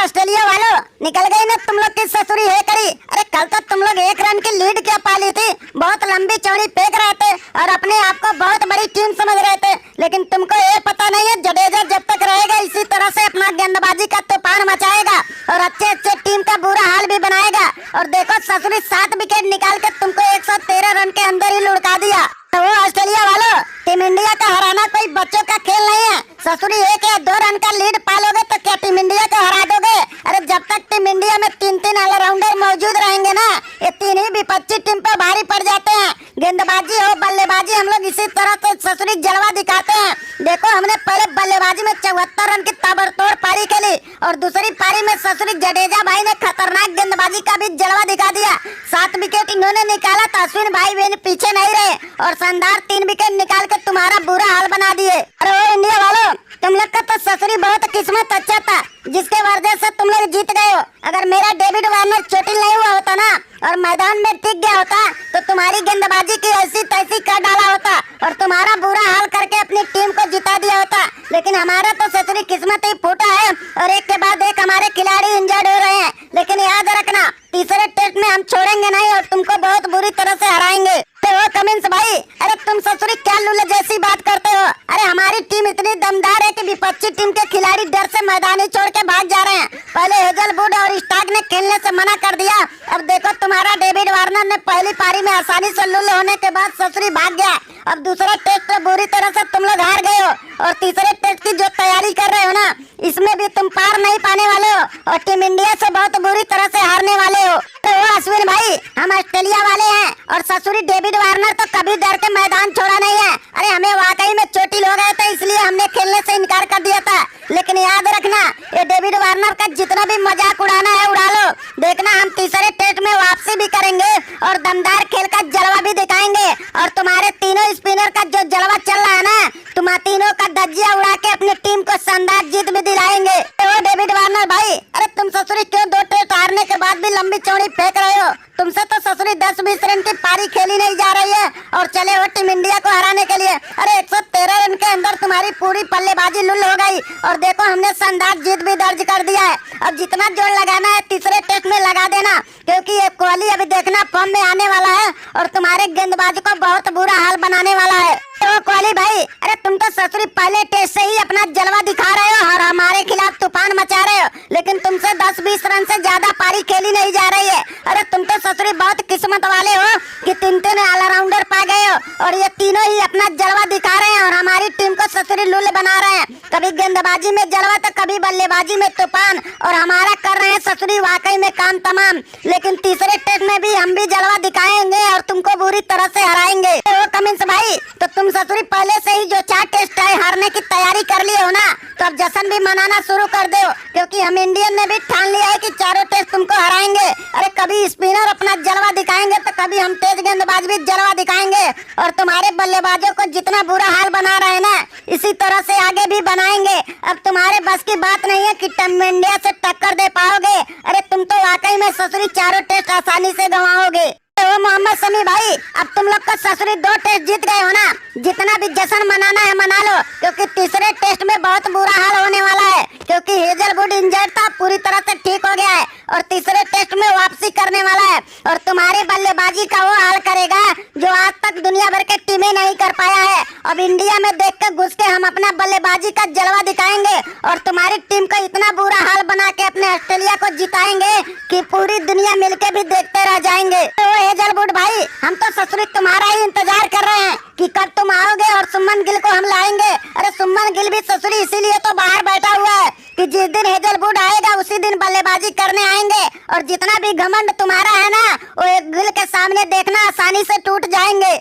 Australia वालों, निकल गई ना तुम लोग की ससुरी है करी। अरे कल तक तुम लोग 1 रन की लीड क्या पाली थी, बहुत लंबी चौड़ी फेंक रहे थे और अपने आप को बहुत बड़ी टीम समझ रहे थे। लेकिन तुमको ये पता नहीं है जडेजा जब तक रहेगा इसी तरह से अपना गेंदबाजी का तूफान मचाएगा और अच्छे अच्छे टीम का बुरा हाल भी बनाएगा। और देखो ससुरी 7 विकेट निकाल के तुमको 113 रन के अंदर ही लुढ़का दिया। तो वो ऑस्ट्रेलिया वालों, टीम इंडिया का हराना कोई बच्चों का खेल नहीं है। ससुरी 1 या 2 रन का लीड पालोगे तो क्या टीम इंडिया को हरा दोगे? अरे जब तक टीम इंडिया में 3-3 ऑलराउंडर मौजूद रहेंगे ना, ये 3 ही विपक्षी टीम पे भारी पड़ जाते हैं। गेंदबाजी हो बल्लेबाजी, हम लोग इसी तरह से ससुरी जलवा दिखाते हैं। देखो हमने पहले बल्लेबाजी में 74 रन की ताबड़तोड़ पारी खेली और दूसरी पारी में ससुरी जडेजा भाई ने खतरनाक गेंदबाजी का भी जलवा दिखा दिया। 7 विकेट इन्होंने निकाला तो अश्विन भाई भी पीछे नहीं रहे और शानदार 3 विकेट निकाल के तुम्हारा बुरा हाल बना दिए। अरे ओ इंडिया वालों, तुम लोग का तो ससुरी बहुत किस्मत अच्छा था जिसके वजह से तुम लोग जीत गए हो। अगर मेरा डेविड वार्नर चोटिल नहीं हुआ होता ना और मैदान में टिक गया होता तो तुम्हारी गेंदबाजी की ऐसी तैसी कर डाला होता और तुम्हारा बुरा हाल करके अपनी टीम को जिता दिया होता। लेकिन हमारा तो ससुरी किस्मत ही फूटा है और एक के बाद एक हमारे खिलाड़ी इंजर्ड हो रहे हैं। लेकिन याद रखना, तीसरे टेस्ट में हम छोड़ेंगे नहीं और तुमको बहुत बुरी तरह से हराएंगे। तो कमिंस भाई, अरे तुम ससुरी क्या लुल्ले जैसी बात करते हो? अरे हमारी टीम इतनी दमदार है कि विपक्षी टीम के खिलाड़ी डर से मैदान ही छोड़ के भाग जा रहे हैं। पहले हेजलवुड और स्टार्क ने खेलने से मना कर दिया। अब देखो तुम्हारा डेविड वार्नर ने पहली पारी में आसानी से लुल्ले होने के बाद ससुरी भाग गया। अब दूसरा टेस्ट में बुरी तरह से तुम लोग हार गए हो और तीसरे टेस्ट की जो तैयारी कर रहे हो ना, इसमें भी तुम पार नहीं पाने वाले हो और टीम इंडिया से बहुत बुरी तरह से हारने वाले हो। तो अश्विन भाई, हम ऑस्ट्रेलिया वाले हैं और ससुरी डेविड वार्नर तो कभी डर के मैदान छोड़ा नहीं है। अरे हमें वाकई में चोटिल हो गए थे इसलिए हमने खेलने से इनकार कर दिया था। लेकिन याद रखना, ये डेविड वार्नर का जितना भी मजाक उड़ाना है उड़ा लो। देखना हम तीसरे टेस्ट में वापसी भी करेंगे और दमदार खेल का जलवा भी दिखाएंगे और तुम्हारे तीनों स्पिनर का जो जलवा चल रहा है ना, तुम तीनों का धज्जियां उड़ा के अपनी टीम को शानदार जीत भी दिलाएंगे। तो डेविड वार्नर भाई, अरे तुम ससुरी क्यों 2 टेस्ट हारने के बाद भी लंबी चौड़ी फेंक रहे हो? तुमसे तो ससुरी 10-20 रन की पारी खेली नहीं जा रही है और चले हो टीम इंडिया को हराने के लिए। अरे 113 रन के अंदर तुम्हारी पूरी बल्लेबाजी लुल हो गई और देखो हमने शानदार जीत भी दर्ज कर दिया है। अब जितना जोर लगाना है तीसरे टेस्ट में लगा देना, क्योंकि ये कोहली अभी देखना फॉर्म में आने वाला है और तुम्हारे गेंदबाज को बहुत बुरा हाल बनाने वाला है। तो कोहली भाई, अरे तुम तो ससुरी पहले टेस्ट से ही अपना जलवा दिखा रहे हो और हमारे खिलाफ तूफान मचा रहे हो, लेकिन तुमसे 10-20 रन से ज्यादा पारी खेली नहीं जा रही है। अरे तुम तो ससुरी बहुत किस्मत वाले हो कि 3-3 ऑलराउंडर पा गए हो और ये तीनों ही अपना जलवा दिखा रहे हैं और हमारी टीम को ससुरी लुल बना रहे हैं। कभी गेंदबाजी में जलवा तो कभी बल्लेबाजी में तूफान और हमारा कर रहे हैं ससुरी वाकई में काम तमाम। लेकिन तीसरे टेस्ट में भी हम भी जलवा दिखाएंगे और तुमको बुरी तरह से हराएंगे। तो कमिंस भाई, तो तुम ससुरी पहले से ही जो 4 टेस्ट है हारने की तैयारी कर लिए हो ना, तो अब जश्न भी मनाना शुरू कर दो, क्योंकि हम इंडियन ने भी ठान लिया है कि चारों टेस्ट तुमको हराएंगे। अरे कभी स्पिनर अपना जलवा दिखाएंगे तो कभी हम तेज गेंदबाज भी जलवा दिखाएंगे और तुम्हारे बल्लेबाजों को जितना बुरा हाल बना रहे हैं ना, इसी तरह से आगे भी बनाएंगे। अब तुम्हारे बस की बात नहीं है कि टीम इंडिया से टक्कर दे पाओगे। अरे तुम तो वाकई में ससुरी चारों टेस्ट आसानी से गंवाओगे। तो मोहम्मद शमी भाई, अब तुम लोग का ससुरी 2 टेस्ट जीत गए हो ना, जितना भी जश्न मनाना है मना लो, क्योंकि तीसरे टेस्ट में बहुत बुरा हाल होने वाला है, क्योंकि हेजलवुड इंजर्ड था, पूरी तरह से ठीक हो गया है और तीसरे टेस्ट में वापसी करने वाला है और तुम्हारी बल्लेबाजी का वो हाल करेगा जो आज तक दुनिया भर के टीमें नहीं कर पाया है। अब इंडिया में देख के घुस के हम अपना बल्लेबाजी का जलवा दिखाएंगे और तुम्हारी टीम को इतना बुरा हाल बना के अपने ऑस्ट्रेलिया को जिताएंगे कि पूरी दुनिया मिलके भी देखते रह जाएंगे। तो हेजलवुड भाई, हम तो ससुरी तुम्हारा ही इंतजार कर रहे हैं कि कब तुम आओगे और सुमन गिल को हम लाएंगे। अरे सुमन गिल भी ससुरी इसीलिए तो बाहर बैठा हुआ है कि जिस दिन हेजलवुड आएगा उसी दिन बल्लेबाजी करने आएंगे और जितना भी घमंड तुम्हारा है ना, वो एक गिल के सामने देखना आसानी से टूट जाएंगे।